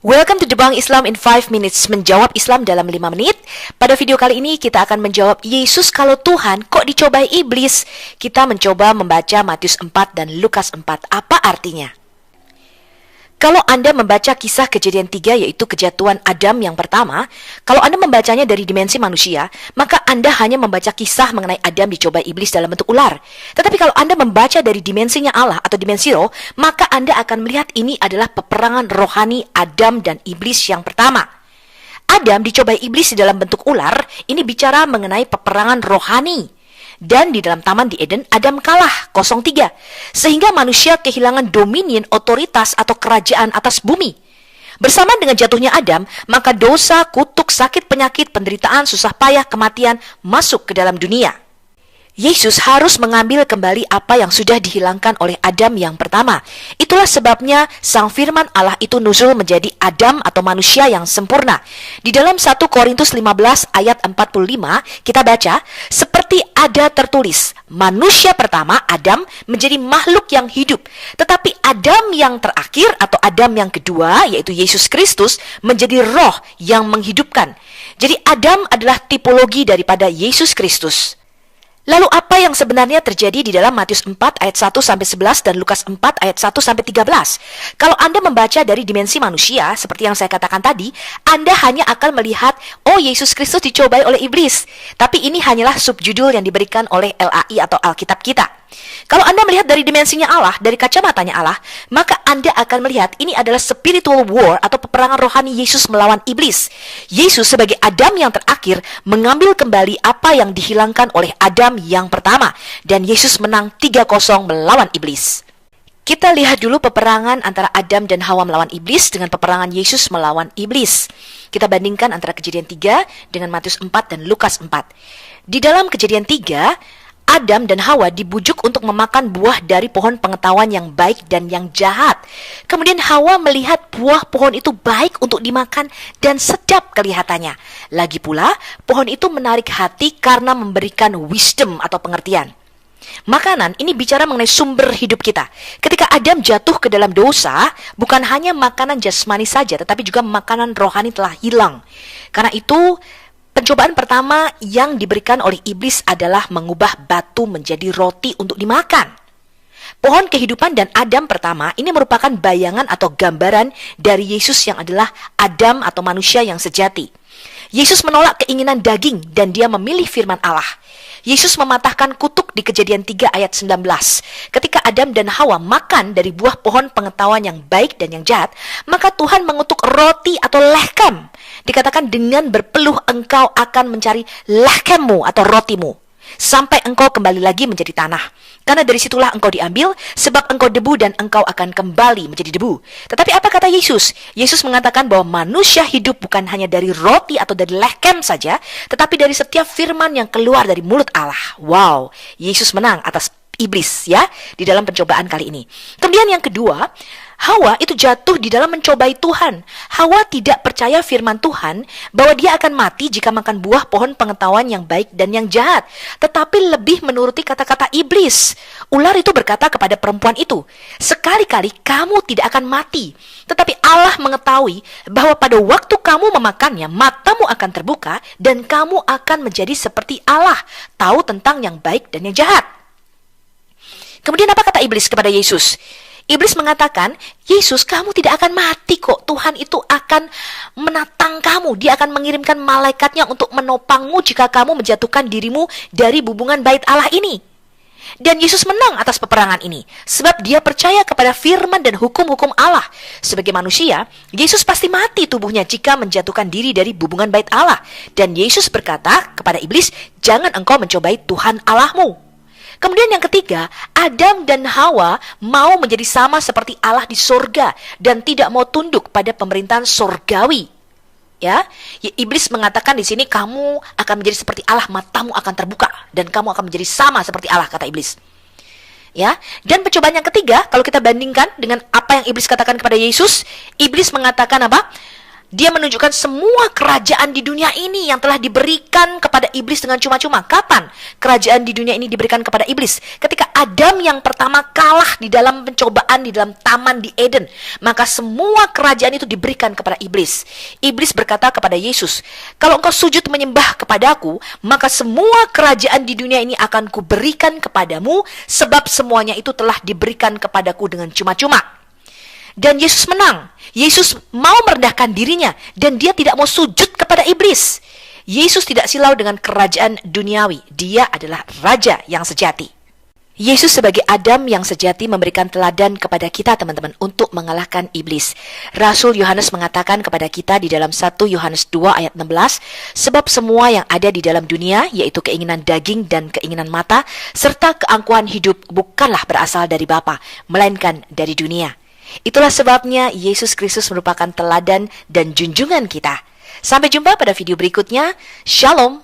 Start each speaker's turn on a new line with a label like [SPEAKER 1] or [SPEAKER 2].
[SPEAKER 1] Welcome to Debunk Islam in 5 minutes, menjawab Islam dalam 5 menit. Pada video kali ini kita akan menjawab, Yesus kalau Tuhan kok dicobai iblis? Kita mencoba membaca Matius 4 dan Lukas 4. Apa artinya? Kalau Anda membaca kisah Kejadian 3, yaitu kejatuhan Adam yang pertama, kalau Anda membacanya dari dimensi manusia, maka Anda hanya membaca kisah mengenai Adam dicobai iblis dalam bentuk ular. Tetapi kalau Anda membaca dari dimensinya Allah atau dimensi roh, maka Anda akan melihat ini adalah peperangan rohani Adam dan iblis yang pertama. Adam dicobai iblis di dalam bentuk ular, ini bicara mengenai peperangan rohani. Dan di dalam taman di Eden, Adam kalah 0-3. Sehingga manusia kehilangan dominion, otoritas atau kerajaan atas bumi. Bersamaan dengan jatuhnya Adam, maka dosa, kutuk, sakit, penyakit, penderitaan, susah payah, kematian masuk ke dalam dunia. Yesus harus mengambil kembali apa yang sudah dihilangkan oleh Adam yang pertama. Itulah sebabnya Sang Firman Allah itu nuzul menjadi Adam atau manusia yang sempurna. Di dalam 1 Korintus 15 ayat 45 kita baca, seperti ada tertulis, manusia pertama Adam menjadi makhluk yang hidup. Tetapi Adam yang terakhir atau Adam yang kedua, yaitu Yesus Kristus, menjadi roh yang menghidupkan. Jadi Adam adalah tipologi daripada Yesus Kristus. Lalu apa yang sebenarnya terjadi di dalam Matius 4 ayat 1-11 dan Lukas 4 ayat 1-13? Kalau Anda membaca dari dimensi manusia, seperti yang saya katakan tadi, Anda hanya akan melihat, oh Yesus Kristus dicobai oleh iblis. Tapi ini hanyalah subjudul yang diberikan oleh LAI atau Alkitab kita. Kalau Anda melihat dari dimensinya Allah, dari kacamatanya Allah, maka Anda akan melihat ini adalah spiritual war atau peperangan rohani Yesus melawan iblis. Yesus sebagai Adam yang terakhir mengambil kembali apa yang dihilangkan oleh Adam yang pertama. Dan Yesus menang 3-0 melawan iblis. Kita lihat dulu peperangan antara Adam dan Hawa melawan iblis dengan peperangan Yesus melawan iblis. Kita bandingkan antara Kejadian 3 dengan Matius 4 dan Lukas 4. Di dalam Kejadian 3, Adam dan Hawa dibujuk untuk memakan buah dari pohon pengetahuan yang baik dan yang jahat. Kemudian Hawa melihat buah pohon itu baik untuk dimakan dan sedap kelihatannya. Lagi pula, pohon itu menarik hati karena memberikan wisdom atau pengertian. Makanan ini bicara mengenai sumber hidup kita. Ketika Adam jatuh ke dalam dosa, bukan hanya makanan jasmani saja, tetapi juga makanan rohani telah hilang. Karena itu, pencobaan pertama yang diberikan oleh iblis adalah mengubah batu menjadi roti untuk dimakan. Pohon kehidupan dan Adam pertama ini merupakan bayangan atau gambaran dari Yesus yang adalah Adam atau manusia yang sejati. Yesus menolak keinginan daging dan dia memilih firman Allah. Yesus mematahkan kutuk di Kejadian 3 ayat 19. Ketika Adam dan Hawa makan dari buah pohon pengetahuan yang baik dan yang jahat, maka Tuhan mengutuk roti atau lechem. Dikatakan dengan berpeluh engkau akan mencari lechemmu atau rotimu, sampai engkau kembali lagi menjadi tanah. Karena dari situlah engkau diambil, sebab engkau debu dan engkau akan kembali menjadi debu. Tetapi apa kata Yesus? Yesus mengatakan bahwa manusia hidup bukan hanya dari roti atau dari lechem saja, tetapi dari setiap firman yang keluar dari mulut Allah. Wow, Yesus menang atas iblis ya di dalam pencobaan kali ini. Kemudian yang kedua, Hawa itu jatuh di dalam mencobai Tuhan. Hawa tidak percaya firman Tuhan bahwa dia akan mati jika makan buah pohon pengetahuan yang baik dan yang jahat, tetapi lebih menuruti kata-kata iblis. Ular itu berkata kepada perempuan itu, sekali-kali kamu tidak akan mati, tetapi Allah mengetahui bahwa pada waktu kamu memakannya, matamu akan terbuka dan kamu akan menjadi seperti Allah, tahu tentang yang baik dan yang jahat. Kemudian apa kata iblis kepada Yesus? Iblis mengatakan, Yesus, kamu tidak akan mati kok. Tuhan itu akan menatang kamu. Dia akan mengirimkan malaikatnya untuk menopangmu jika kamu menjatuhkan dirimu dari hubungan bait Allah ini. Dan Yesus menang atas peperangan ini, sebab dia percaya kepada firman dan hukum-hukum Allah. Sebagai manusia, Yesus pasti mati tubuhnya jika menjatuhkan diri dari hubungan bait Allah. Dan Yesus berkata kepada iblis, jangan engkau mencobai Tuhan Allahmu. Kemudian yang ketiga, Adam dan Hawa mau menjadi sama seperti Allah di sorga dan tidak mau tunduk pada pemerintahan sorgawi. Ya, iblis mengatakan di sini kamu akan menjadi seperti Allah, matamu akan terbuka dan kamu akan menjadi sama seperti Allah, kata iblis. Ya, dan pencobaan yang ketiga, kalau kita bandingkan dengan apa yang iblis katakan kepada Yesus, iblis mengatakan apa? Dia menunjukkan semua kerajaan di dunia ini yang telah diberikan kepada iblis dengan cuma-cuma. Kapan kerajaan di dunia ini diberikan kepada iblis? Ketika Adam yang pertama kalah di dalam pencobaan di dalam taman di Eden, maka semua kerajaan itu diberikan kepada iblis. Iblis berkata kepada Yesus, kalau engkau sujud menyembah kepadaku, maka semua kerajaan di dunia ini akan kuberikan kepadamu, sebab semuanya itu telah diberikan kepadaku dengan cuma-cuma. Dan Yesus menang. Yesus mau merendahkan dirinya dan dia tidak mau sujud kepada iblis. Yesus tidak silau dengan kerajaan duniawi. Dia adalah raja yang sejati. Yesus sebagai Adam yang sejati memberikan teladan kepada kita, teman-teman, untuk mengalahkan iblis. Rasul Yohanes mengatakan kepada kita di dalam 1 Yohanes 2 ayat 16, sebab semua yang ada di dalam dunia, yaitu keinginan daging dan keinginan mata, serta keangkuhan hidup bukanlah berasal dari Bapa, melainkan dari dunia. Itulah sebabnya Yesus Kristus merupakan teladan dan junjungan kita. Sampai jumpa pada video berikutnya. Shalom.